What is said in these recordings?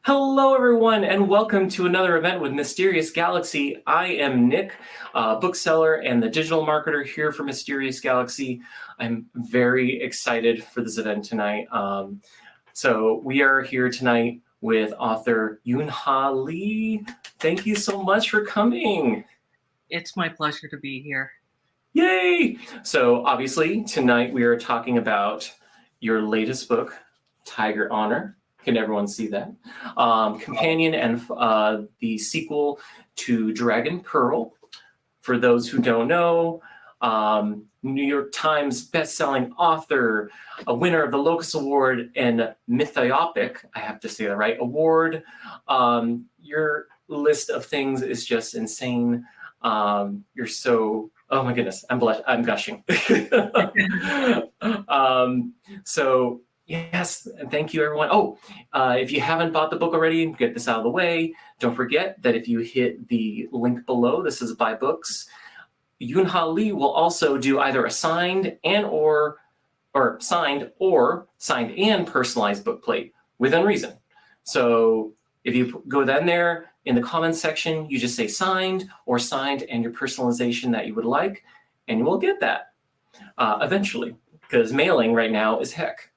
Hello, everyone, and welcome to another event with Mysterious Galaxy. I am Nick, bookseller and the digital marketer here for Mysterious Galaxy. I'm very excited for this event tonight. So we are here tonight with author Yoon Ha Lee. Thank you so much for coming. It's my pleasure to be here. Yay! So obviously tonight we are talking about your latest book, Tiger Honor. Can everyone see that? Companion and the sequel to Dragon Pearl. For those who don't know, New York Times bestselling author, a winner of the Locus Award and Mythiopic, I have to say that right, award. Your list of things is just insane. You're so, oh my goodness, I'm gushing. So yes, and thank you everyone. Oh, if you haven't bought the book already, get this out of the way. Don't forget that if you hit the link below, this is Buy Books. Yoon Ha Lee will also do either a signed and personalized book plate within reason. So if you go down there in the comments section, you just say signed and your personalization that you would like, and you will get that eventually, because mailing right now is heck.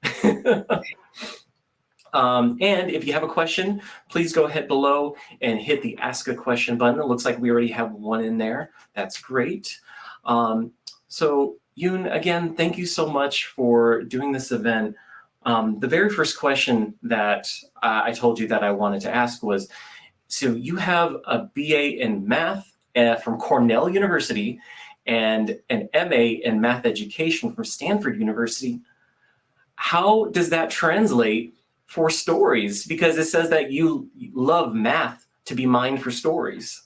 And if you have a question, please go ahead below and hit the Ask a Question button. It looks like we already have one in there. That's great. So Yoon, again, thank you so much for doing this event. The very first question that I told you that I wanted to ask was, so you have a BA in math from Cornell University and an MA in math education from Stanford University. How does that translate for stories? Because it says that you love math to be mined for stories.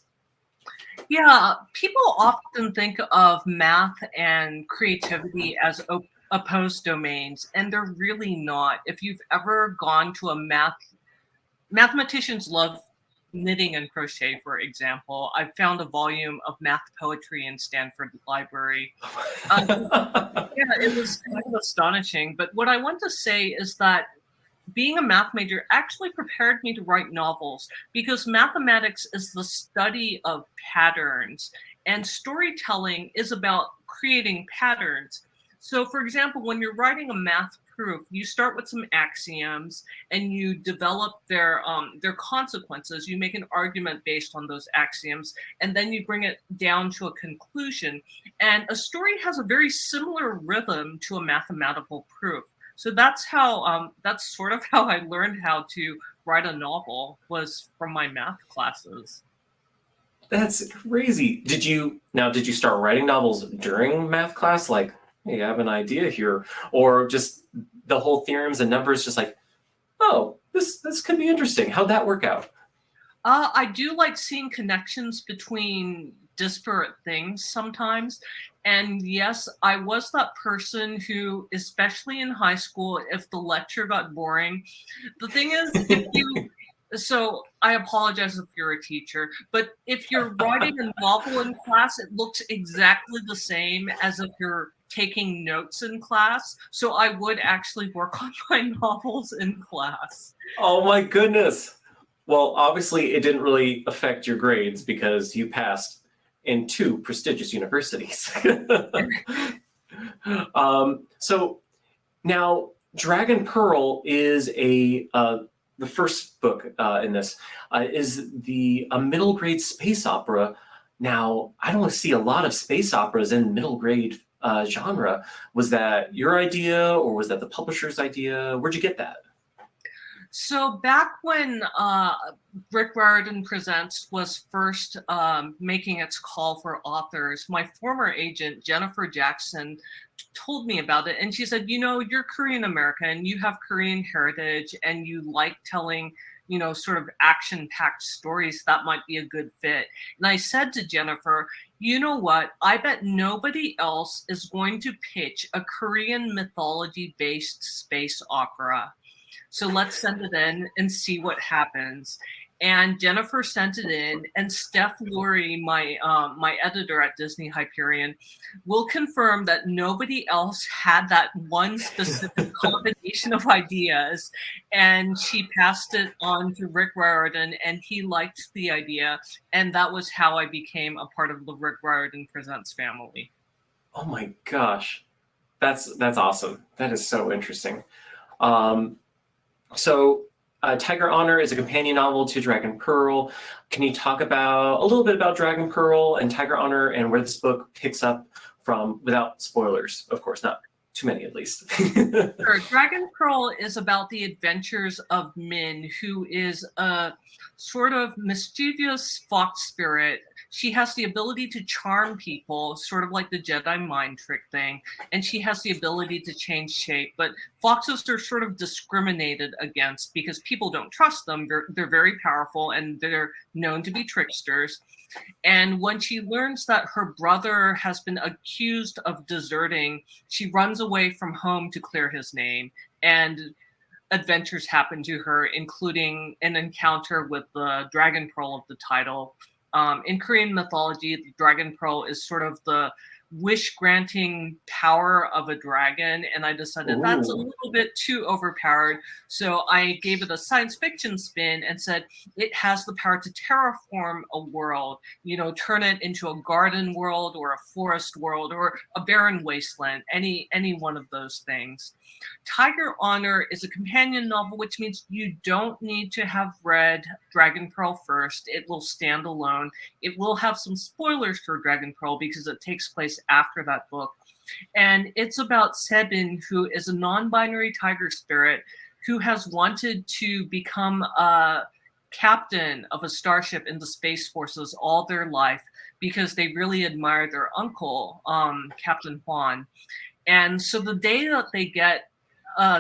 Yeah, people often think of math and creativity as opposed domains, and they're really not. If you've ever gone to mathematicians love knitting and crochet, for example. I found a volume of math poetry in Stanford Library. Yeah, it was kind of astonishing. But what I want to say is that being a math major actually prepared me to write novels, because mathematics is the study of patterns and storytelling is about creating patterns. So for example, when you're writing a math proof, you start with some axioms and you develop their consequences. You make an argument based on those axioms, and then you bring it down to a conclusion. And a story has a very similar rhythm to a mathematical proof. So that's how that's sort of how I learned how to write a novel, was from my math classes. That's crazy. Did you start writing novels during math class? Like, hey, I have an idea here, or just the whole theorems and numbers, just like, oh, this could be interesting. How'd that work out? I do like seeing connections between disparate things sometimes. And yes, I was that person who, especially in high school, if the lecture got boring, the thing is, so I apologize if you're a teacher, but if you're writing a novel in class, it looks exactly the same as if you're taking notes in class. So I would actually work on my novels in class. Oh my goodness. Well, obviously it didn't really affect your grades because you passed in 2 prestigious universities. So now Dragon Pearl is the first book in this is a middle grade space opera. Now, I don't see a lot of space operas in middle grade genre. Was that your idea, or was that the publisher's idea? Where'd you get that? So back when Rick Riordan Presents was first making its call for authors, my former agent, Jennifer Jackson, told me about it. And she said, you know, you're Korean American, you have Korean heritage, and you like telling, you know, sort of action-packed stories. That might be a good fit. And I said to Jennifer, you know what? I bet nobody else is going to pitch a Korean mythology-based space opera. So let's send it in and see what happens. And Jennifer sent it in, and Steph Lurie, my editor at Disney Hyperion, will confirm that nobody else had that one specific combination of ideas, and she passed it on to Rick Riordan, and he liked the idea, and that was how I became a part of the Rick Riordan Presents family. Oh my gosh, that's awesome. That is so interesting. Tiger Honor is a companion novel to Dragon Pearl. Can you talk about a little bit about Dragon Pearl and Tiger Honor and where this book picks up from, without spoilers, of course, not too many at least. Sure. Dragon Pearl is about the adventures of Min, who is a sort of mischievous fox spirit. She has the ability to charm people, sort of like the Jedi mind trick thing, and she has the ability to change shape. But foxes are sort of discriminated against because people don't trust them. They're very powerful, and they're known to be tricksters. And when she learns that her brother has been accused of deserting, she runs away from home to clear his name. And adventures happen to her, including an encounter with the Dragon Pearl of the title. In Korean mythology, the Dragon Pearl is sort of the wish-granting power of a dragon, and I decided that's a little bit too overpowered. So I gave it a science fiction spin and said it has the power to terraform a world, turn it into a garden world or a forest world or a barren wasteland, any one of those things. Tiger Honor is a companion novel, which means you don't need to have read Dragon Pearl first. It will stand alone. It will have some spoilers for Dragon Pearl because it takes place after that book. And it's about Sebin, who is a non-binary tiger spirit who has wanted to become a captain of a starship in the Space Forces all their life because they really admire their uncle, Captain Juan. And so the day that they get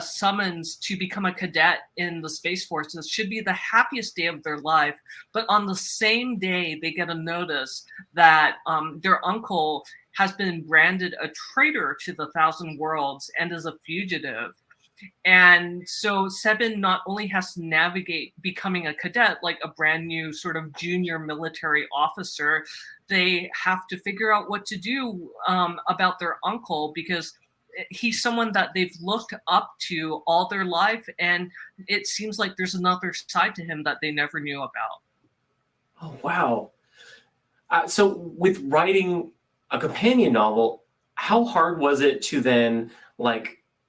summons to become a cadet in the Space Forces should be the happiest day of their life. But on the same day, they get a notice that their uncle has been branded a traitor to the Thousand Worlds and is a fugitive. And so Sebin not only has to navigate becoming a cadet, like a brand new sort of junior military officer, they have to figure out what to do about their uncle, because he's someone that they've looked up to all their life, and it seems like there's another side to him that they never knew about. Oh, wow. So with writing a companion novel, how hard was it to then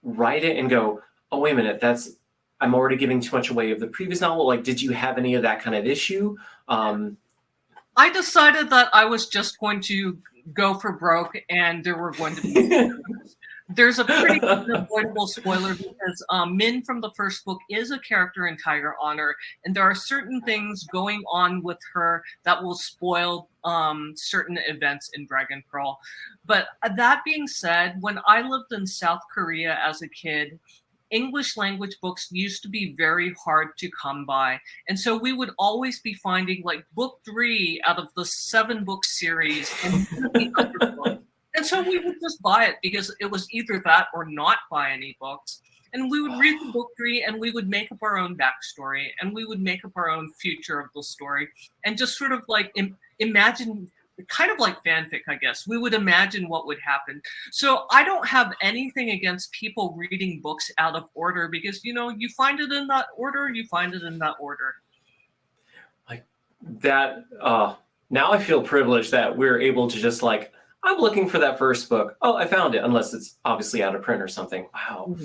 write it and go, oh, wait a minute, I'm already giving too much away of the previous novel? Did you have any of that kind of issue? I decided that I was just going to go for broke, and there were going to be there's a pretty unavoidable spoiler because Min from the first book is a character in Tiger Honor, and there are certain things going on with her that will spoil certain events in Dragon Pearl. But that being said, when I lived in South Korea as a kid, English language books used to be very hard to come by. And so we would always be finding book 3 out of the 7-book series and the other book. And so we would just buy it because it was either that or not buy any books. And we would read the book 3 and we would make up our own backstory and we would make up our own future of the story and just sort of imagine, kind of like fanfic, I guess. We would imagine what would happen. So I don't have anything against people reading books out of order because, you find it in that order, you find it in that order. That, now I feel privileged that we're able to just I'm looking for that first book. Oh, I found it, unless it's obviously out of print or something. Wow.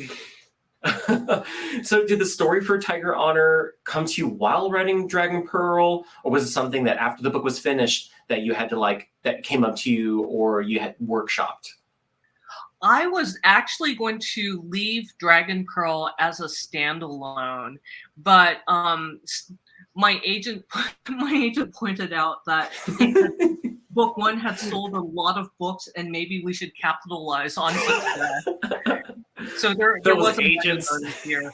Mm-hmm. So did the story for Tiger Honor come to you while writing Dragon Pearl, or was it something that after the book was finished that you had to that came up to you or you had workshopped? I was actually going to leave Dragon Pearl as a standalone, but my agent pointed out that book 1 had sold a lot of books and maybe we should capitalize on success. So there was agents here.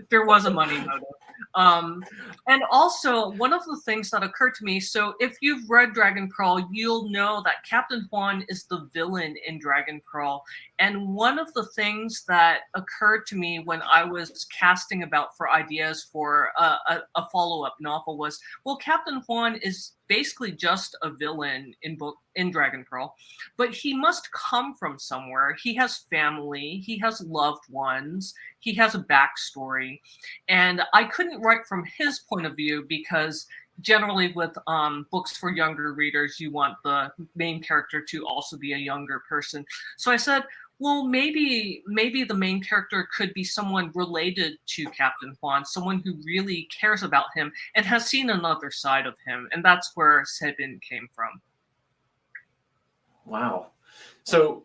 There was a money motive. And also, one of the things that occurred to me, so if you've read Dragon Pearl, you'll know that Captain Juan is the villain in Dragon Pearl. And one of the things that occurred to me when I was casting about for ideas for a follow-up novel was, well, Captain Juan is basically just a villain in Dragon Pearl, but he must come from somewhere. He has family, he has loved ones, he has a backstory, and I couldn't write from his point of view because generally with books for younger readers, you want the main character to also be a younger person. So I said, well, maybe the main character could be someone related to Captain Juan, someone who really cares about him and has seen another side of him. And that's where Sebin came from. Wow. So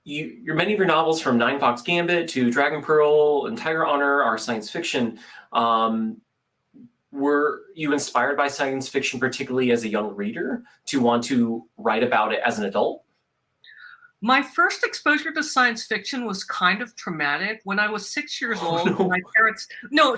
many of your novels, from Nine Fox Gambit to Dragon Pearl and Tiger Honor, are science fiction. Were you inspired by science fiction, particularly as a young reader, to want to write about it as an adult? My first exposure to science fiction was kind of traumatic. When I was 6 years old, my parents,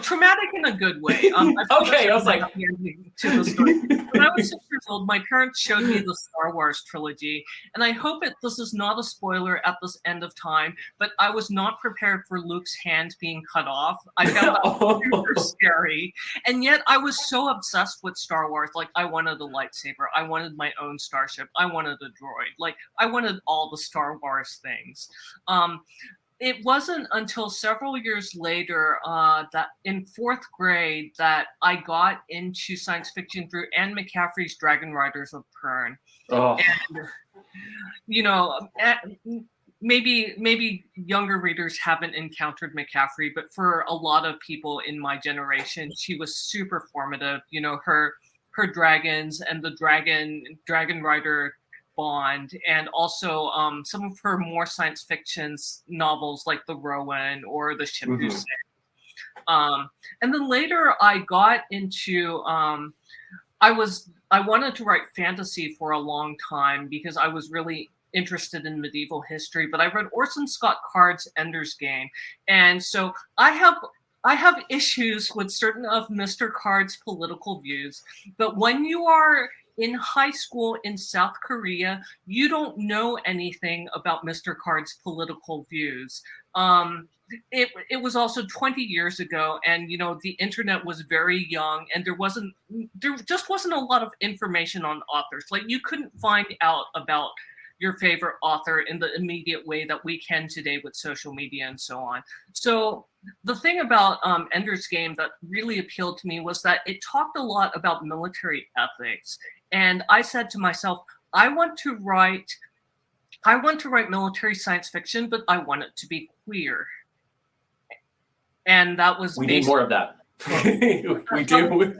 traumatic in a good way. Okay, I was like, to the story. When I was 6 years old, my parents showed me the Star Wars trilogy, and I hope this is not a spoiler at this end of time, but I was not prepared for Luke's hand being cut off. I found that super scary, and yet I was so obsessed with Star Wars. Like, I wanted a lightsaber, I wanted my own starship, I wanted a droid, like I wanted all the Star Wars things. It wasn't until several years later that in 4th grade that I got into science fiction through Anne McCaffrey's Dragon Riders of Pern. Oh. And, maybe younger readers haven't encountered McCaffrey, but for a lot of people in my generation, she was super formative. Her dragons and the dragon rider bond, and also some of her more science fiction novels like The Rowan or The Ship Who Sailed. And then later I got into I wanted to write fantasy for a long time because I was really interested in medieval history, but I read Orson Scott Card's Ender's Game, and so I have issues with certain of Mr. Card's political views. But when you are in high school in South Korea, you don't know anything about Mr. Card's political views. It was also 20 years ago, and the internet was very young, and there just wasn't a lot of information on authors. Like, you couldn't find out about your favorite author in the immediate way that we can today with social media and so on. So the thing about Ender's Game that really appealed to me was that it talked a lot about military ethics. And I said to myself, I want to write military science fiction, but I want it to be queer. And that was... We need more of that. We do.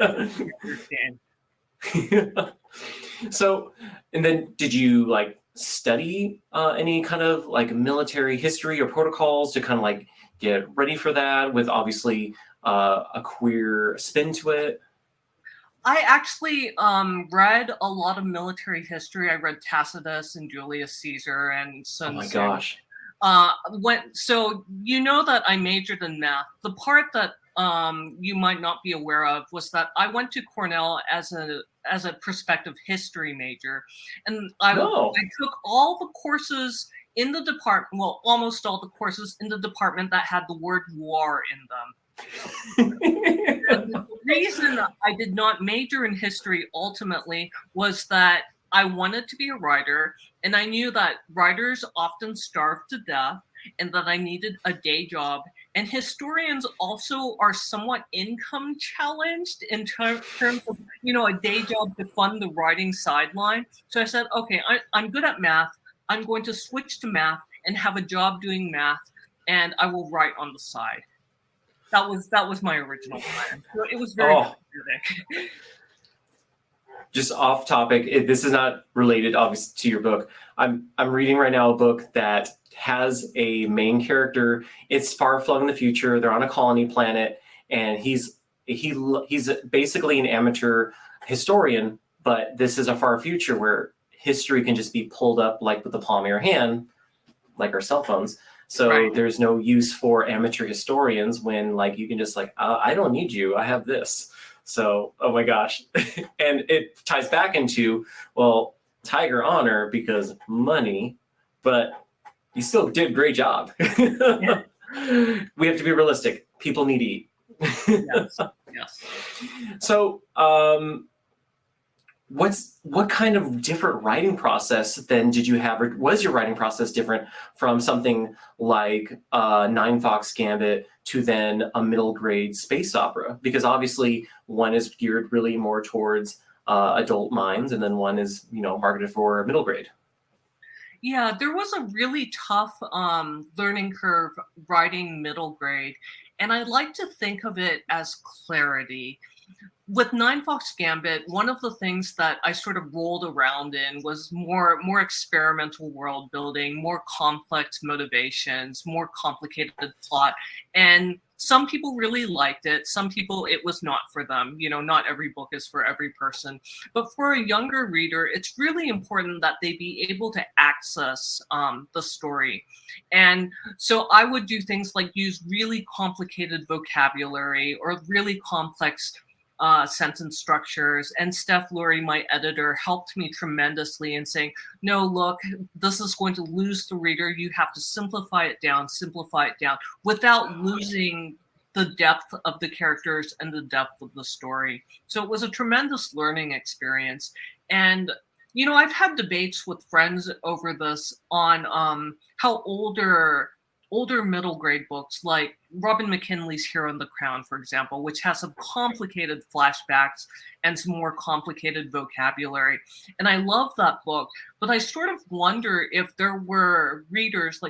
So, and then did you study any kind of military history or protocols to kind of get ready for that, with obviously a queer spin to it? I actually read a lot of military history. I read Tacitus and Julius Caesar and Sun Tzu. Oh my gosh. So that I majored in math. The part that you might not be aware of was that I went to Cornell as a prospective history major, and I took all the courses in the department, well, almost all the courses in the department that had the word war in them. The reason I did not major in history ultimately was that I wanted to be a writer, and I knew that writers often starve to death, and that I needed a day job. And historians also are somewhat income challenged in terms of, a day job to fund the writing sideline. So I said, okay, I'm good at math. I'm going to switch to math and have a job doing math, and I will write on the side. That was my original plan. So it was very specific. Just off topic, this is not related, obviously, to your book. I'm reading right now a book that has a main character. It's far flung in the future. They're on a colony planet, and he's basically an amateur historian. But this is a far future where history can just be pulled up with the palm of your hand, like our cell phones. So There's no use for amateur historians when you can just I don't need you. I have this. So, oh my gosh. And it ties back into, well, Tiger Honor because money, but You still did a great job. Yeah. We have to be realistic. People need to eat. Yes. Yes. So, what kind of different writing process then did you have, or was your writing process different from something like Nine Fox Gambit to then a middle grade space opera? Because obviously one is geared really more towards adult minds, and then one is marketed for middle grade. Yeah, there was a really tough learning curve writing middle grade, and I like to think of it as clarity. With Nine Fox Gambit, one of the things that I sort of rolled around in was more experimental world building, more complex motivations, more complicated plot. And some people really liked it. Some people, it was not for them. Not every book is for every person. But for a younger reader, it's really important that they be able to access the story. And so I would do things like use really complicated vocabulary or really complex sentence structures. And Steph Lurie, my editor, helped me tremendously in saying, no, look, this is going to lose the reader. You have to simplify it down without losing the depth of the characters and the depth of the story. So it was a tremendous learning experience. And I've had debates with friends over this on how older middle grade books like Robin McKinley's Hero and the Crown, for example, which has some complicated flashbacks and some more complicated vocabulary. And I love that book, but I sort of wonder if there were readers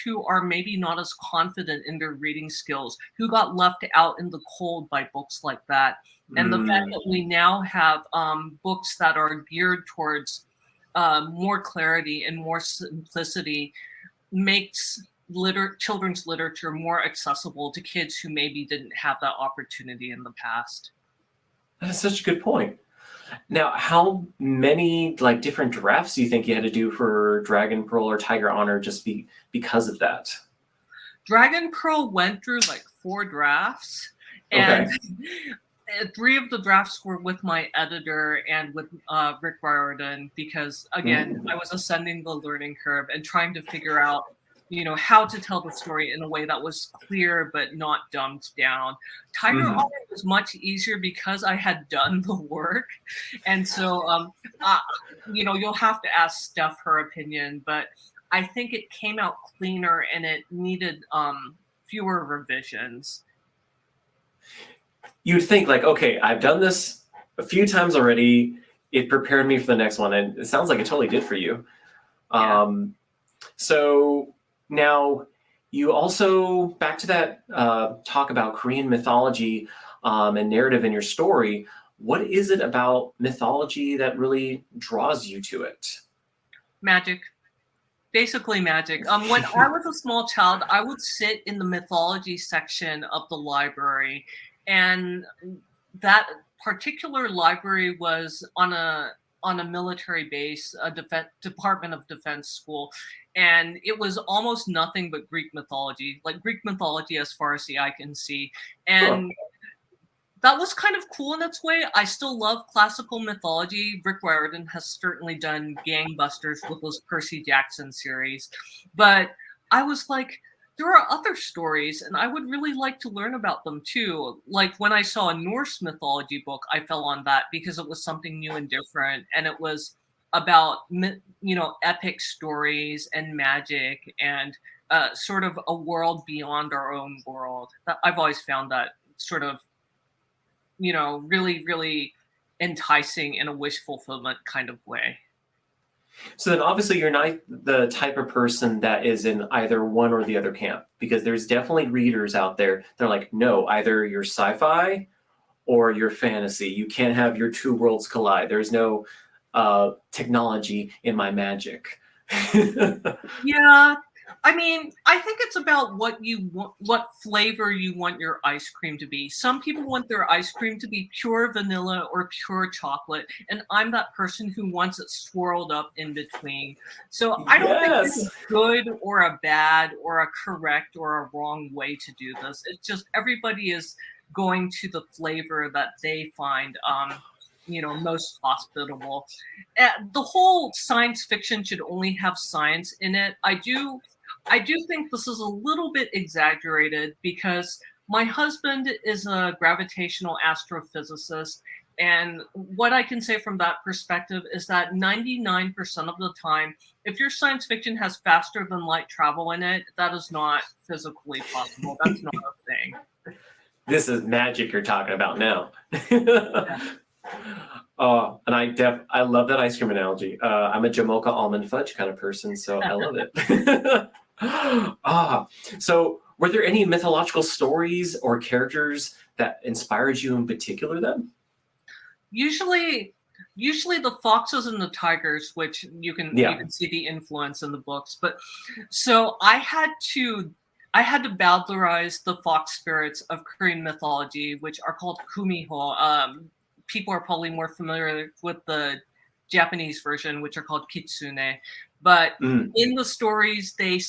who are maybe not as confident in their reading skills, who got left out in the cold by books like that. And the fact that we now have books that are geared towards more clarity and more simplicity makes children's literature more accessible to kids who maybe didn't have that opportunity in the past. That's such a good point. Now, how many different drafts do you think you had to do for Dragon Pearl or Tiger Honor just because of that? Dragon Pearl went through 4 drafts, and okay. 3 of the drafts were with my editor and with Rick Riordan because, again, I was ascending the learning curve and trying to figure out how to tell the story in a way that was clear but not dumbed down. Tiger Honor was much easier because I had done the work. And so, you'll have to ask Steph her opinion, but I think it came out cleaner and it needed fewer revisions. You'd think okay, I've done this a few times already. It prepared me for the next one. And it sounds like it totally did for you. Yeah. So now, you also, back to that talk about Korean mythology and narrative in your story, what is it about mythology that really draws you to it? Magic. Basically magic. When I was a small child, I would sit in the mythology section of the library, and that particular library was on a military base, a Department of Defense school. And it was almost nothing but Greek mythology, as far as the eye can see. And that was kind of cool in its way. I still love classical mythology. Rick Riordan has certainly done gangbusters with those Percy Jackson series. But I was like, there are other stories, and I would really like to learn about them too. Like when I saw a Norse mythology book, I fell on that because it was something new and different. And it was about epic stories and magic and sort of a world beyond our own world. I've always found that sort of really, really enticing in a wish fulfillment kind of way. So then obviously you're not the type of person that is in either one or the other camp, because there's definitely readers out there that are like, no, either you're sci-fi or you're fantasy. You can't have your two worlds collide. There's no technology in my magic. Yeah. I mean, I think it's about what you want, what flavor you want your ice cream to be. Some people want their ice cream to be pure vanilla or pure chocolate, and I'm that person who wants it swirled up in between. So I don't think there's a good or a bad or a correct or a wrong way to do this. It's just everybody is going to the flavor that they find most hospitable. The whole science fiction should only have science in it. I do think this is a little bit exaggerated because my husband is a gravitational astrophysicist. And what I can say from that perspective is that 99% of the time, if your science fiction has faster than light travel in it, that is not physically possible. That's not a thing. This is magic you're talking about now. And I love that ice cream analogy. I'm a Jamocha almond fudge kind of person, so I love it. So were there any mythological stories or characters that inspired you in particular then? Usually the foxes and the tigers, which you can see the influence in the books. But so I had to bowdlerize the fox spirits of Korean mythology, which are called kumiho. People are probably more familiar with the Japanese version, which are called kitsune. But in the stories, they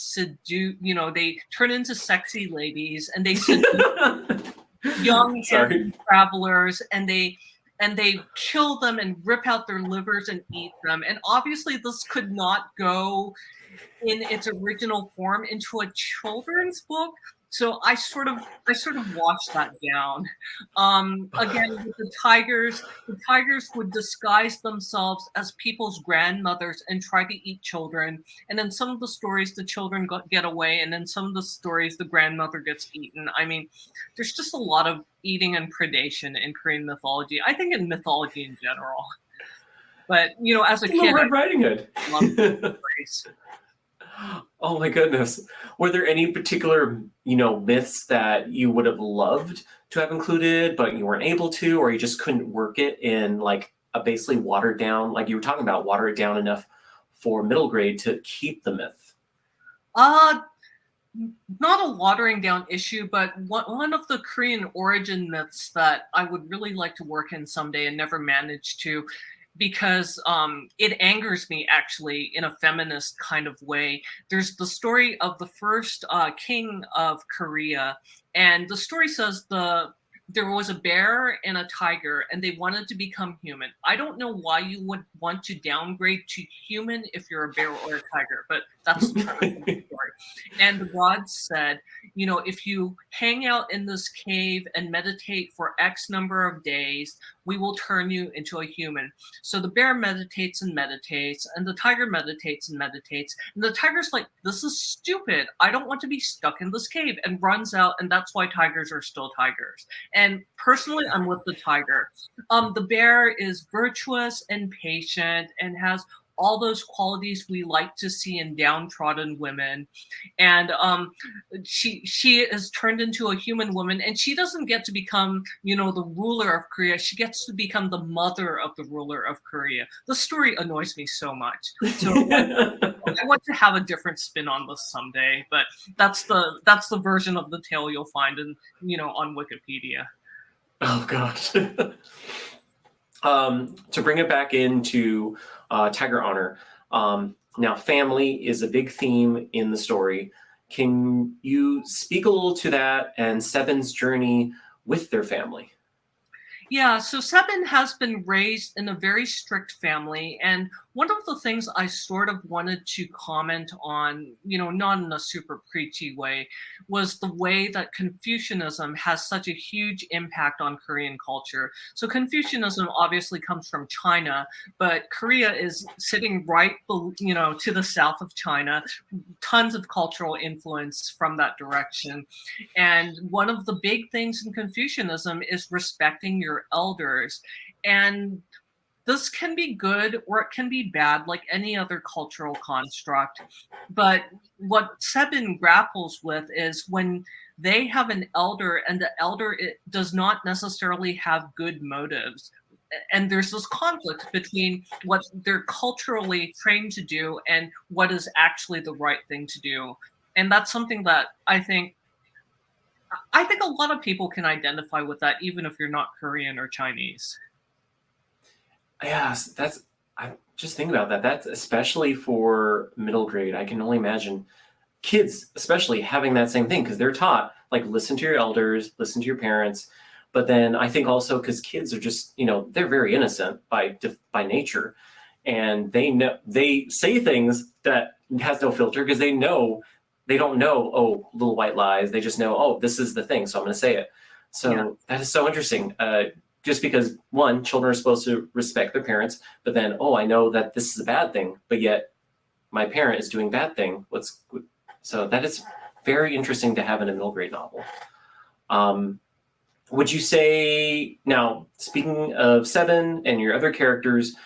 they turn into sexy ladies and they seduce young travelers, and they kill them and rip out their livers and eat them. And obviously this could not go in its original form into a children's book. So I sort of washed that down. Again, with the tigers would disguise themselves as people's grandmothers and try to eat children. And in some of the stories, the children get away, and in some of the stories, the grandmother gets eaten. I mean, there's just a lot of eating and predation in Korean mythology. I think in mythology in general. But as a kid, Red Riding Hood. I loved the phrase. Oh my goodness. Were there any particular, myths that you would have loved to have included, but you weren't able to, or you just couldn't work it in like a basically watered down, like you were talking about, water it down enough for middle grade to keep the myth? Not a watering down issue, but one of the Korean origin myths that I would really like to work in someday and never managed to, because it angers me actually in a feminist kind of way. There's the story of the first king of Korea, and the story says there was a bear and a tiger, and they wanted to become human. I don't know why you would want to downgrade to human if you're a bear or a tiger, but that's the story. And the gods said, if you hang out in this cave and meditate for X number of days, we will turn you into a human. So the bear meditates and meditates, and the tiger meditates and meditates. And the tiger's like, this is stupid. I don't want to be stuck in this cave, and runs out. And that's why tigers are still tigers. And personally, I'm with the tiger. The bear is virtuous and patient and has all those qualities we like to see in downtrodden women. And she is turned into a human woman, and she doesn't get to become, the ruler of Korea. She gets to become the mother of the ruler of Korea. The story annoys me so much. So I want to have a different spin on this someday, but that's the version of the tale you'll find in, on Wikipedia. Oh gosh. To bring it back into Tiger Honor, now family is a big theme in the story. Can you speak a little to that and Seben's journey with their family? Yeah, so Seben has been raised in a very strict family, and one of the things I sort of wanted to comment on, not in a super preachy way, was the way that Confucianism has such a huge impact on Korean culture. So Confucianism obviously comes from China, but Korea is sitting right, to the south of China, tons of cultural influence from that direction. And one of the big things in Confucianism is respecting your elders. And this can be good or it can be bad, like any other cultural construct. But what Seben grapples with is when they have an elder and the elder does not necessarily have good motives. And there's this conflict between what they're culturally trained to do and what is actually the right thing to do. And that's something that I think a lot of people can identify with that, even if you're not Korean or Chinese. Yes, I'm just thinking about that. That's especially for middle grade. I can only imagine kids, especially having that same thing, because they're taught, like, listen to your elders, listen to your parents. But then I think also because kids are just, they're very innocent by nature, and they say things that has no filter because they don't know, oh, little white lies. They just know, oh, this is the thing, so I'm going to say it. So that is so interesting. Just because, one, children are supposed to respect their parents, but then, oh, I know that this is a bad thing, but yet my parent is doing bad thing. So that is very interesting to have in a middle grade novel. Would you say, now, speaking of Seven and your other characters,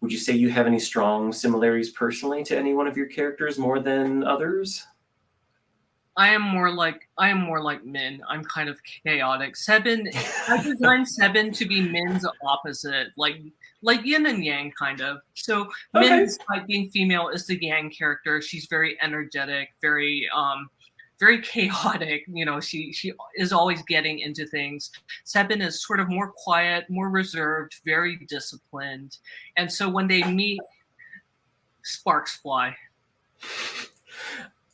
would you say you have any strong similarities personally to any one of your characters more than others? I am more like Min. I'm kind of chaotic. Seven, I designed Seven to be Min's opposite, like yin and yang, kind of. So Min, Okay. despite being female, is the yang character. She's very energetic, very chaotic. She is always getting into things. Seven is sort of more quiet, more reserved, very disciplined. And so when they meet, sparks fly.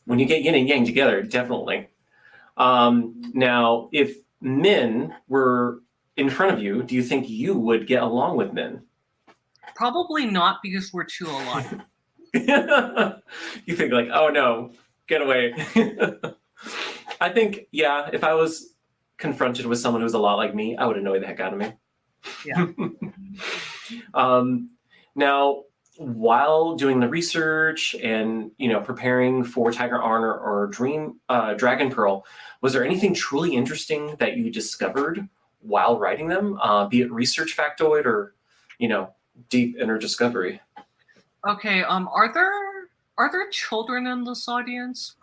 When you get yin and yang together, definitely. Now, if Min were in front of you, do you think you would get along with Min? Probably not, because we're too alike. You think like, oh no, get away. I think, yeah, if I was confronted with someone who's a lot like me, I would annoy the heck out of me. Yeah. Now, while doing the research and preparing for Tiger Honor or Dragon Pearl, was there anything truly interesting that you discovered while writing them, be it research factoid or deep inner discovery? Okay. Are there children in this audience?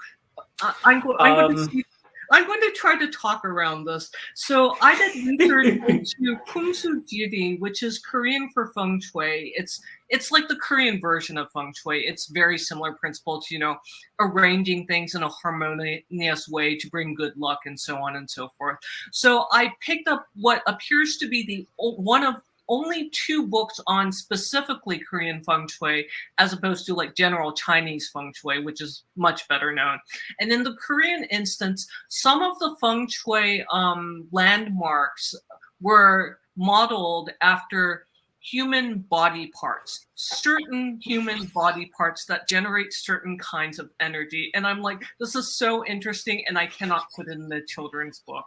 I'm going to try to talk around this. So I did research into Kumsu Jidin, which is Korean for feng shui. It's like the Korean version of feng shui. It's very similar principle to, arranging things in a harmonious way to bring good luck and so on and so forth. So I picked up what appears to be one of only 2 books on specifically Korean feng shui, as opposed to like general Chinese feng shui, which is much better known. And in the Korean instance, some of the feng shui landmarks were modeled after human body parts, certain human body parts that generate certain kinds of energy. And I'm like, this is so interesting, and I cannot put it in the children's book.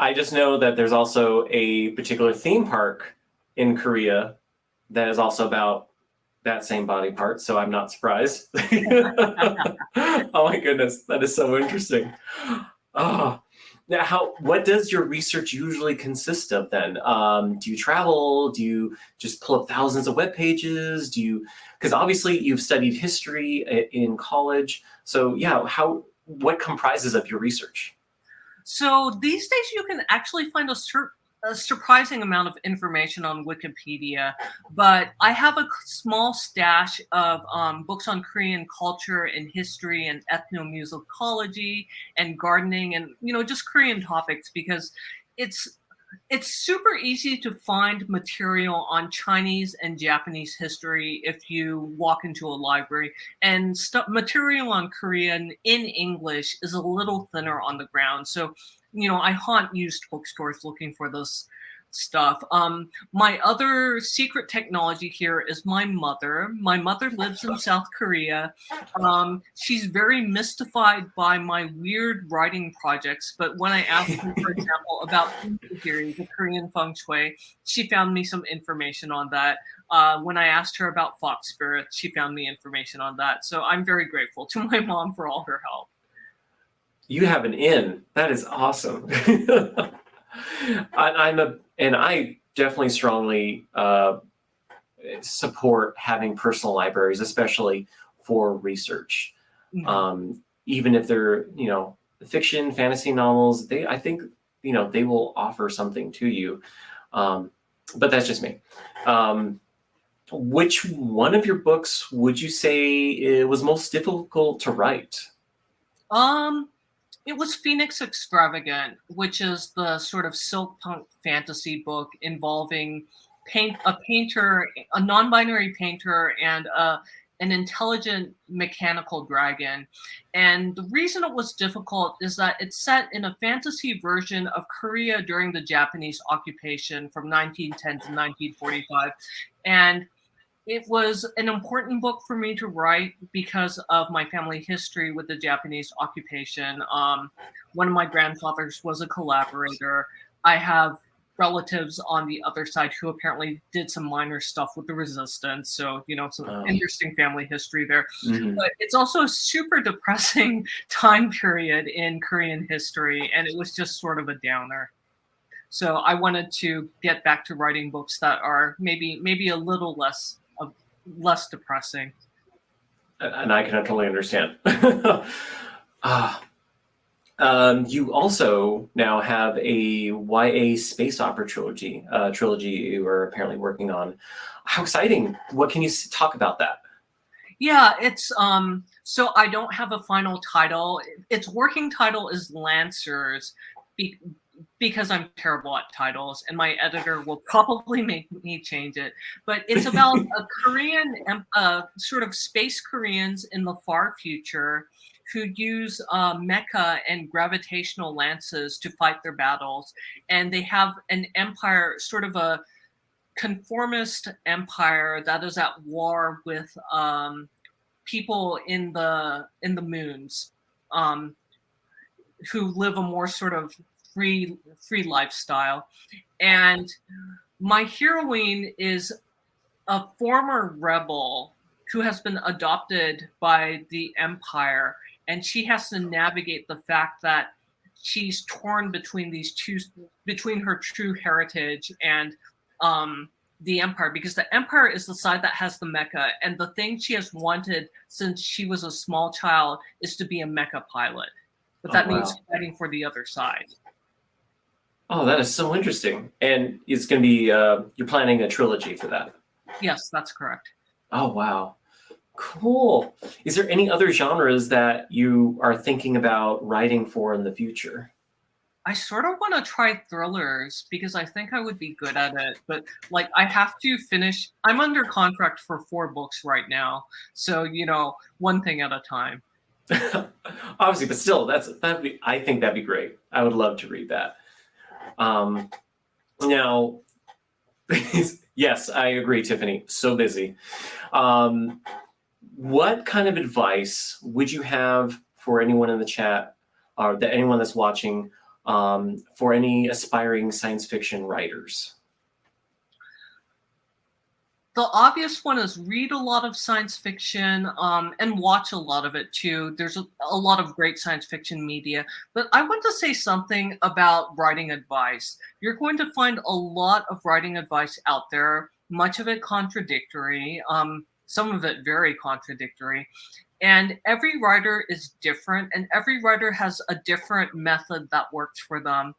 I just know that there's also a particular theme park in Korea that is also about that same body part, so I'm not surprised. Oh my goodness, that is so interesting. Oh, now what does your research usually consist of then? Do you travel? Do you just pull up thousands of web pages? Because obviously you've studied history in college, so yeah, what comprises of your research? So these days you can actually find a surprising amount of information on Wikipedia, but I have a small stash of books on Korean culture and history and ethnomusicology and gardening and, just Korean topics, because it's super easy to find material on Chinese and Japanese history if you walk into a library, and material on Korean in English is a little thinner on the ground. So, I haunt used bookstores looking for this stuff. My other secret technology here is my mother. My mother lives in South Korea. She's very mystified by my weird writing projects, but when I asked her, for example, about theory, the Korean feng shui, she found me some information on that. When I asked her about fox spirits, she found me information on that. So I'm very grateful to my mom for all her help. You have an in. That is awesome. I definitely strongly support having personal libraries, especially for research. Mm-hmm. Even if they're, fiction, fantasy novels, I think, they will offer something to you. But that's just me. Which one of your books would you say it was most difficult to write? It was Phoenix Extravagant, which is the sort of silk punk fantasy book involving a non-binary painter and a an intelligent mechanical dragon. And the reason it was difficult is that it's set in a fantasy version of Korea during the Japanese occupation from 1910 to 1945. And it was an important book for me to write because of my family history with the Japanese occupation. One of my grandfathers was a collaborator. I have relatives on the other side who apparently did some minor stuff with the resistance. So, it's an interesting family history there. Mm-hmm. But it's also a super depressing time period in Korean history, and it was just sort of a downer. So I wanted to get back to writing books that are maybe a little less depressing. And I can totally understand. You also now have a YA space opera trilogy you are apparently working on. How exciting! What can you talk about that? Yeah, it's so I don't have a final title. Its working title is Lancers, because I'm terrible at titles, and my editor will probably make me change it. But it's about a Korean, sort of space Koreans in the far future who use mecha and gravitational lances to fight their battles. And they have an empire, sort of a conformist empire that is at war with people in the moons, who live a more sort of free lifestyle. And my heroine is a former rebel who has been adopted by the empire, and she has to navigate the fact that she's torn between between her true heritage and the empire, because the empire is the side that has the mecha, and the thing she has wanted since she was a small child is to be a mecha pilot. But that means fighting for the other side. Oh, that is so interesting. And it's going to be, you're planning a trilogy for that. Yes, that's correct. Oh, wow. Cool. Is there any other genres that you are thinking about writing for in the future? I sort of want to try thrillers because I think I would be good at it. But I have to finish. I'm under contract for 4 books right now. So, one thing at a time. Obviously, but still, I think that'd be great. I would love to read that. Now, yes, I agree, Tiffany. So busy. What kind of advice would you have for anyone in the chat, or anyone that's watching, for any aspiring science fiction writers? The obvious one is read a lot of science fiction, and watch a lot of it too. There's a lot of great science fiction media. But I want to say something about writing advice. You're going to find a lot of writing advice out there, much of it contradictory, some of it very contradictory. And every writer is different, and every writer has a different method that works for them.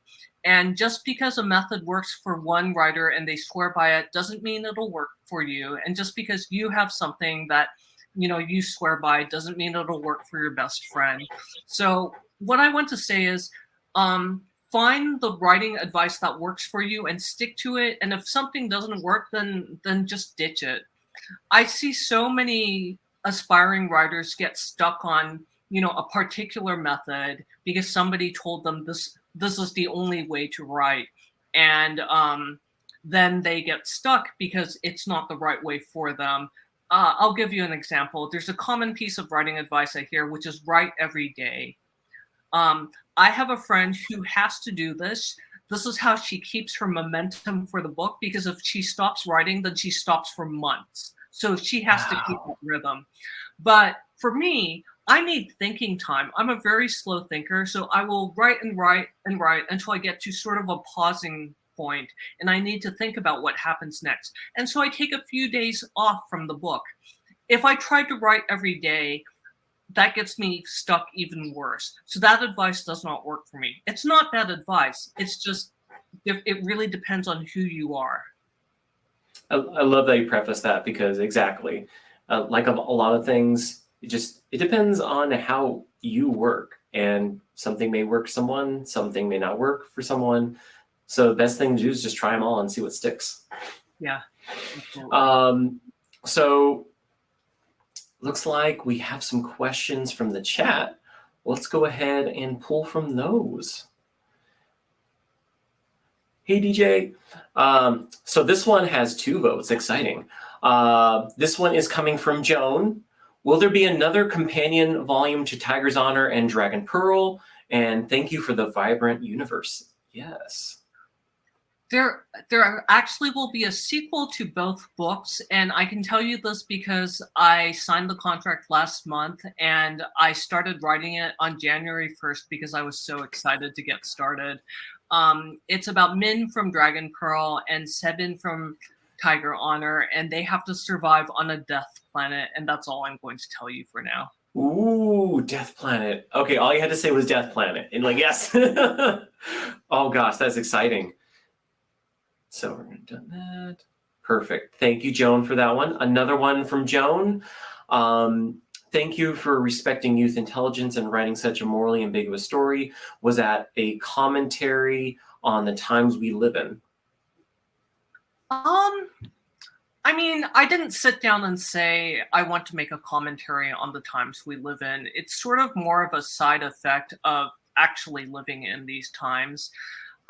And just because a method works for one writer and they swear by it doesn't mean it'll work for you. And just because you have something that you swear by doesn't mean it'll work for your best friend. So what I want to say is, find the writing advice that works for you and stick to it. And if something doesn't work, then just ditch it. I see so many aspiring writers get stuck on a particular method because somebody told them this is the only way to write, and then they get stuck because it's not the right way for them. I'll give you an example. There's a common piece of writing advice I hear, which is write every day. I have a friend who has to do this. This is how she keeps her momentum for the book, because if she stops writing, then she stops for months. So she has to keep that rhythm. But for me, I need thinking time. I'm a very slow thinker, so I will write and write and write until I get to sort of a pausing point, and I need to think about what happens next. And so I take a few days off from the book. If I try to write every day, that gets me stuck even worse. So that advice does not work for me. It's not bad advice. It's just, it really depends on who you are. I love that you preface that, because exactly, like a lot of things, it depends on how you work, and something may work for someone, something may not work for someone. So the best thing to do is just try them all and see what sticks. Yeah. So Looks like we have some questions from the chat. Let's go ahead and pull from those. Hey, DJ. So this one has 2 votes. Exciting. This one is coming from Joan. Will there be another companion volume to Tiger's Honor and Dragon Pearl? And thank you for the vibrant universe. Yes. There actually will be a sequel to both books, and I can tell you this because I signed the contract last month, and I started writing it on January 1st because I was so excited to get started. It's about Min from Dragon Pearl and Sebin from Tiger Honor, and they have to survive on a death planet, and that's all I'm going to tell you for now. Ooh, Death Planet. Okay, all you had to say was Death Planet, and like, yes. Oh gosh, that's exciting. So we're going to do that. Perfect. Thank you, Joan, for that one. Another one from Joan. Thank you for respecting youth intelligence and writing such a morally ambiguous story. Was that a commentary on the times we live in? I mean, I didn't sit down and say I want to make a commentary on the times we live in. It's sort of more of a side effect of actually living in these times.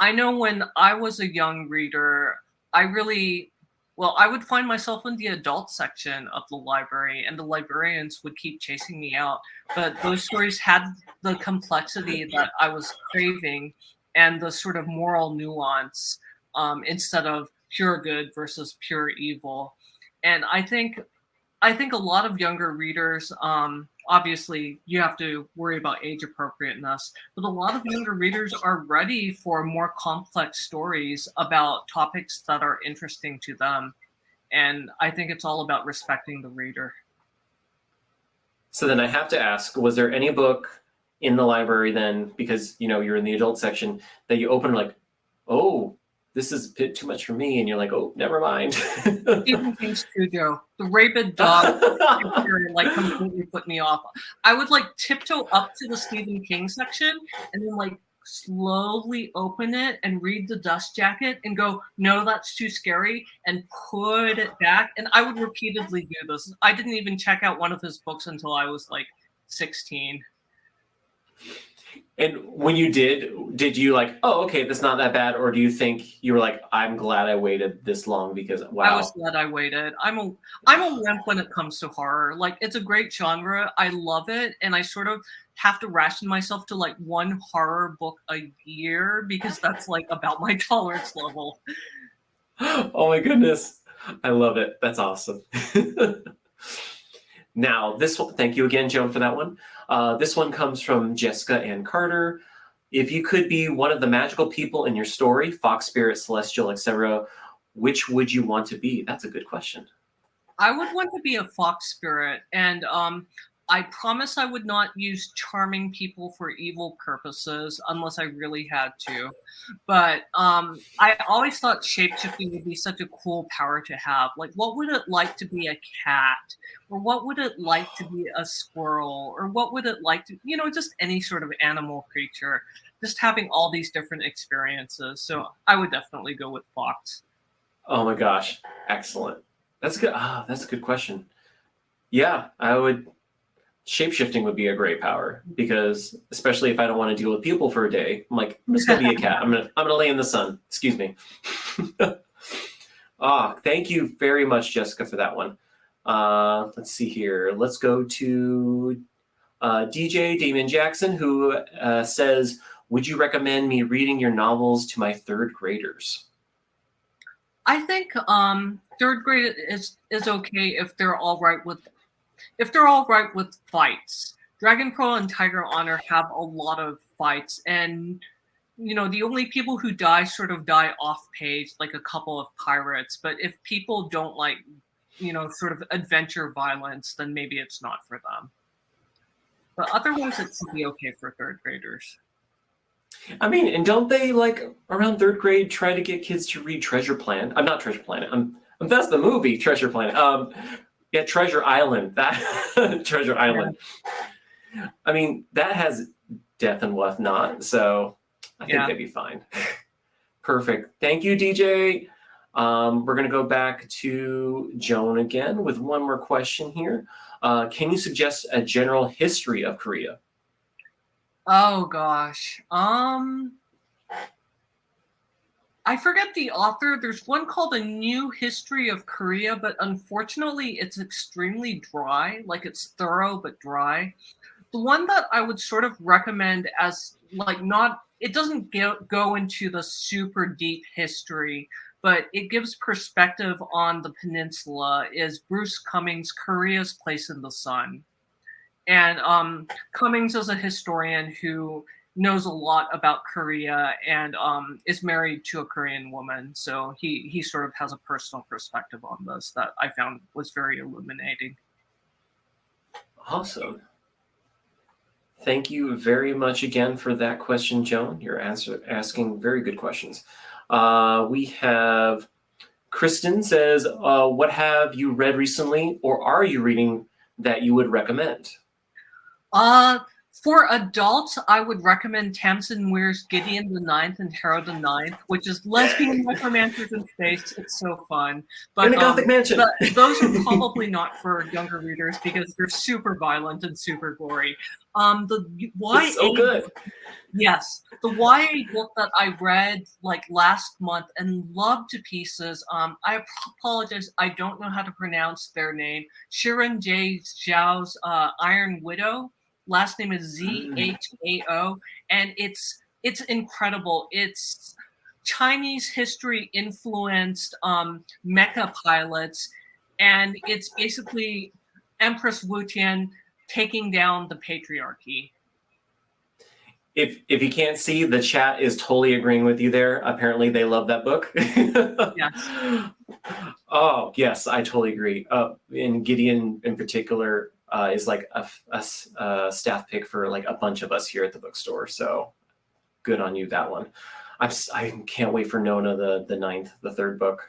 I know when I was a young reader, I would find myself in the adult section of the library, and the librarians would keep chasing me out. But those stories had the complexity that I was craving and the sort of moral nuance instead of pure good versus pure evil. And I think a lot of younger readers, obviously you have to worry about age appropriateness, but a lot of younger readers are ready for more complex stories about topics that are interesting to them. And I think it's all about respecting the reader. So then I have to ask, was there any book in the library then, because you're in the adult section, that you open like, oh, this is a bit too much for me, and you're like, oh, never mind. Stephen King's Cujo, the rabid dog, like completely put me off. I would like tiptoe up to the Stephen King section and then like slowly open it and read the dust jacket and go, no, that's too scary, and put it back. And I would repeatedly do this. I didn't even check out one of his books until I was like 16. And when you did you like, oh, okay, that's not that bad? Or do you think you were like, I'm glad I waited this long because, wow. I was glad I waited. I'm a wimp when it comes to horror. Like, it's a great genre. I love it. And I sort of have to ration myself to like one horror book a year because that's like about my tolerance level. Oh my goodness. I love it. That's awesome. Now, this one, thank you again, Joan, for that one. This one comes from Jessica Ann Carter. If you could be one of the magical people in your story, fox, spirit, celestial, etc., which would you want to be? That's a good question. I would want to be a fox spirit, and I promise I would not use charming people for evil purposes unless I really had to. But I always thought shapeshifting would be such a cool power to have. Like, what would it like to be a cat? Or what would it like to be a squirrel? Or what would it like to, just any sort of animal creature. Just having all these different experiences. So I would definitely go with fox. Oh my gosh. Excellent. That's good. That's a good question. Yeah, I would. Shapeshifting would be a great power because, especially if I don't want to deal with people for a day, I'm like, I'm just gonna be a cat. I'm gonna lay in the sun. Excuse me. Thank you very much, Jessica, for that one. Let's see here. Let's go to DJ Damon Jackson, who says, "Would you recommend me reading your novels to my third graders?" I think third grade is okay if they're all right with fights. Dragon Pearl and Tiger Honor have a lot of fights, and the only people who die sort of die off page, like a couple of pirates. But if people don't like, sort of adventure violence, then maybe it's not for them. But otherwise, it should be okay for third graders. I mean, and don't they like around third grade try to get kids to read Treasure Planet? I'm not Treasure Planet. That's the movie Treasure Planet. Yeah, Treasure Island. That Treasure Island. Yeah. I mean, that has death and whatnot, so I think that'd be fine. Perfect. Thank you, DJ. We're gonna go back to Joan again with one more question here. Can you suggest a general history of Korea? Oh gosh. I forget the author. There's one called A New History of Korea, but unfortunately it's extremely dry. Like it's thorough but dry. The one that I would sort of recommend as like not it doesn't go into the super deep history, but it gives perspective on the peninsula is Bruce Cummings' Korea's Place in the Sun. And Cummings is a historian who knows a lot about Korea and is married to a Korean woman. So he sort of has a personal perspective on this that I found was very illuminating. Awesome. Thank you very much again for that question, Joan. You're asking very good questions. We have Kristen says, what have you read recently or are you reading that you would recommend? For adults, I would recommend Tamsin Weir's Gideon the Ninth and Hera the Ninth, which is lesbian necromancers in space. It's so fun. But in a Gothic mansion. Those are probably not for younger readers because they're super violent and super gory. The YA It's so good. Yes, the YA book that I read like last month and loved to pieces. I apologize, I don't know how to pronounce their name. Sharon J. Zhao's Iron Widow. Last name is Zhao, and it's incredible. It's Chinese history influenced mecha pilots, and it's basically Empress Wu Tian taking down the patriarchy. If you can't see, the chat is totally agreeing with you there. Apparently, they love that book. Yes. Oh, yes, I totally agree. And Gideon, in particular, is like a staff pick for like a bunch of us here at the bookstore. So good on you, that one. I can't wait for Nona, the ninth, the third book.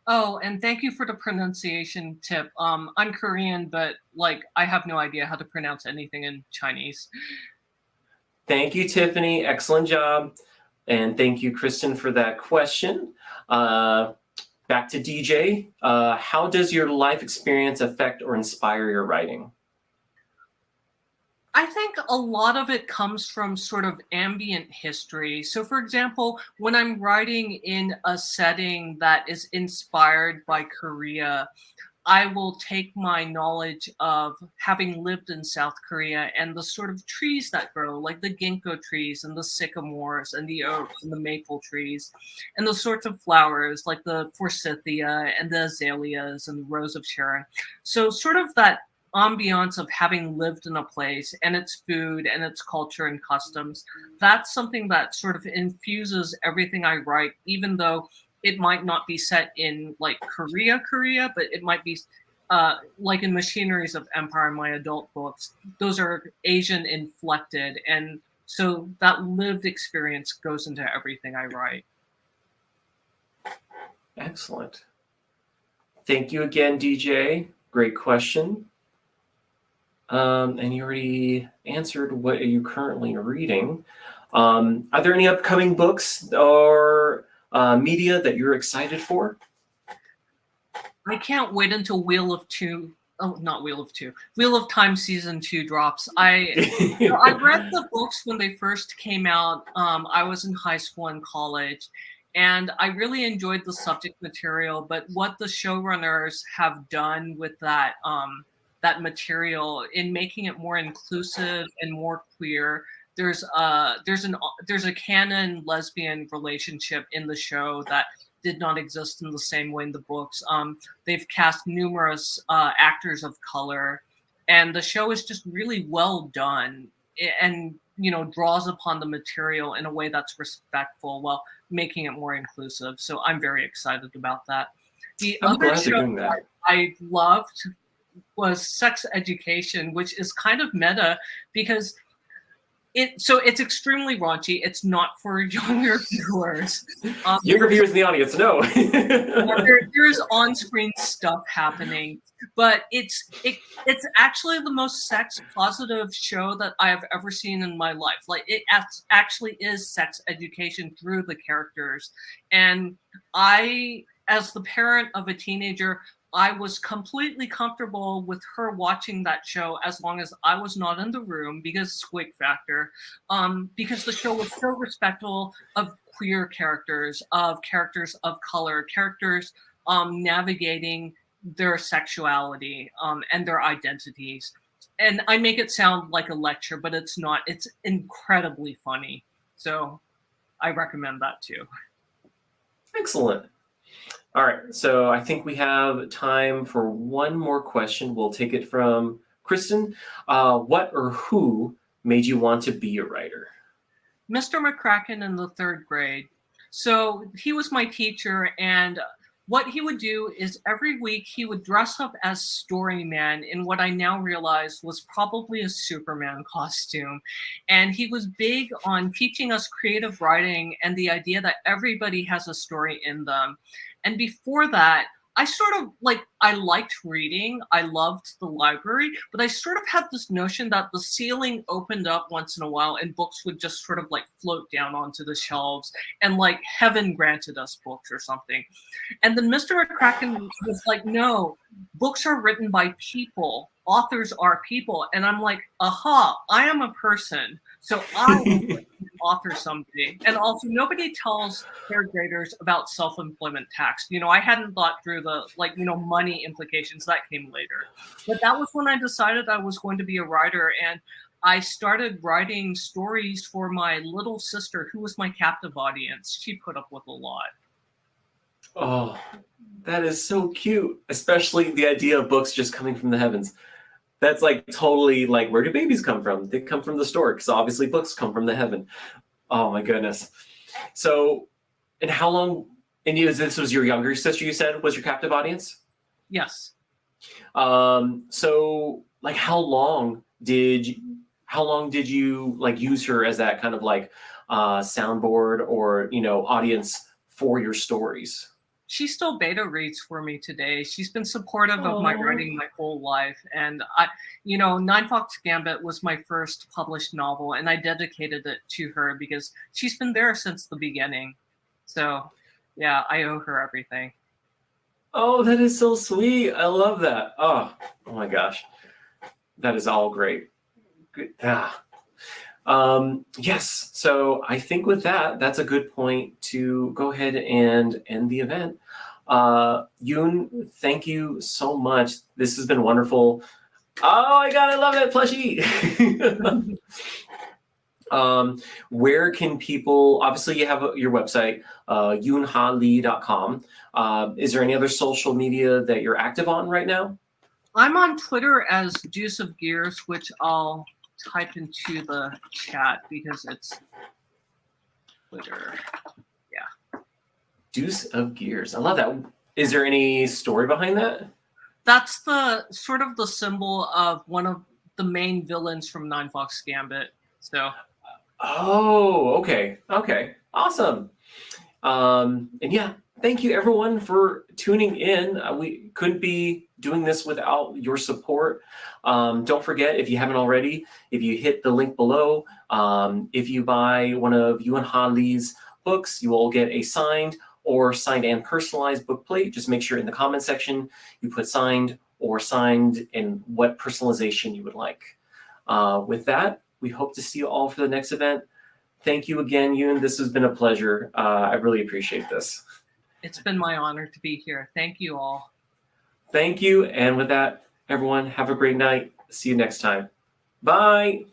Oh, and thank you for the pronunciation tip. I'm Korean, but like I have no idea how to pronounce anything in Chinese. Thank you, Tiffany. Excellent job. And thank you, Kristen, for that question. Back to DJ. How does your life experience affect or inspire your writing? I think a lot of it comes from sort of ambient history. So, for example, when I'm writing in a setting that is inspired by Korea, I will take my knowledge of having lived in South Korea and the sort of trees that grow, like the ginkgo trees and the sycamores and the oaks and the maple trees, and the sorts of flowers like the forsythia and the azaleas and the rose of Sharon. So, sort of that ambiance of having lived in a place and its food and its culture and customs, that's something that sort of infuses everything I write, even though it might not be set in like Korea, but it might be like in Machineries of Empire, my adult books. Those are Asian inflected. And so that lived experience goes into everything I write. Excellent. Thank you again, DJ. Great question. And you already answered what are you currently reading. Are there any upcoming books or media that you're excited for? I can't wait until Wheel of Time season 2 drops. I read the books when they first came out. I was in high school and college, and I really enjoyed the subject material. But what the showrunners have done with that material in making it more inclusive and more queer. There's a canon lesbian relationship in the show that did not exist in the same way in the books. They've cast numerous actors of color, and the show is just really well done and draws upon the material in a way that's respectful while making it more inclusive. So I'm very excited about that. The other show that I loved was Sex Education, which is kind of meta because it's extremely raunchy. It's not for younger viewers. Younger viewers in the audience, no. There's on-screen stuff happening, but it's actually the most sex positive show that I have ever seen in my life. Like it actually is sex education through the characters, and I, as the parent of a teenager, I was completely comfortable with her watching that show as long as I was not in the room because squeak factor, because the show was so respectful of queer characters, of color, characters navigating their sexuality and their identities. And I make it sound like a lecture, but it's not. It's incredibly funny. So I recommend that too. Excellent. All right, so I think we have time for one more question. We'll take it from Kristen. What or who made you want to be a writer? Mr. Mccracken in the 3rd grade. So he was my teacher, and what he would do is every week he would dress up as Storyman in what I now realize was probably a Superman costume. And he was big on teaching us creative writing and the idea that everybody has a story in them. And before that, I sort of I liked reading. I loved the library, but I sort of had this notion that the ceiling opened up once in a while and books would just sort of float down onto the shelves and heaven granted us books or something. And then Mr. McCracken was like, no, books are written by people. Authors are people. And I'm like, aha, I am a person. So I will author someday. And also, nobody tells 3rd graders about self-employment tax. I hadn't thought through the money implications. That came later. But that was when I decided I was going to be a writer, and I started writing stories for my little sister, who was my captive audience. She put up with a lot. Oh, that is so cute, especially the idea of books just coming from the heavens. That's totally where do babies come from? They come from the stork, because obviously books come from the heaven. Oh my goodness. So, and how long, and this was your younger sister, you said, was your captive audience? Yes. So how long did you use her as that kind of soundboard or, audience for your stories? She still beta reads for me today. She's been supportive of my writing my whole life. And Nine Fox Gambit was my first published novel, and I dedicated it to her because she's been there since the beginning. So yeah, I owe her everything. Oh, that is so sweet. I love that. Oh my gosh. That is all great. Good. Yes. So I think with that, that's a good point to go ahead and end the event. Yoon, thank you so much. This has been wonderful. Oh my God, I love that plushie. Where can people, obviously you have your website, yoonhalee.com. Is there any other social media that you're active on right now? I'm on Twitter as Juice of Gears, which I'll type into the chat because it's Twitter. Yeah. Deuce of Gears. I love that. Is there any story behind that? That's the sort of the symbol of one of the main villains from Nine Fox Gambit. So. Oh, okay. Okay. Awesome. And yeah, thank you everyone for tuning in. We couldn't be doing this without your support. Don't forget, if you haven't already, if you hit the link below, if you buy one of Yoon Ha Lee's books, you will get a signed and personalized book plate. Just make sure in the comment section you put signed and what personalization you would like. With that, we hope to see you all for the next event. Thank you again, Yoon. This has been a pleasure. I really appreciate this. It's been my honor to be here. Thank you all. Thank you. And with that, everyone, have a great night. See you next time. Bye.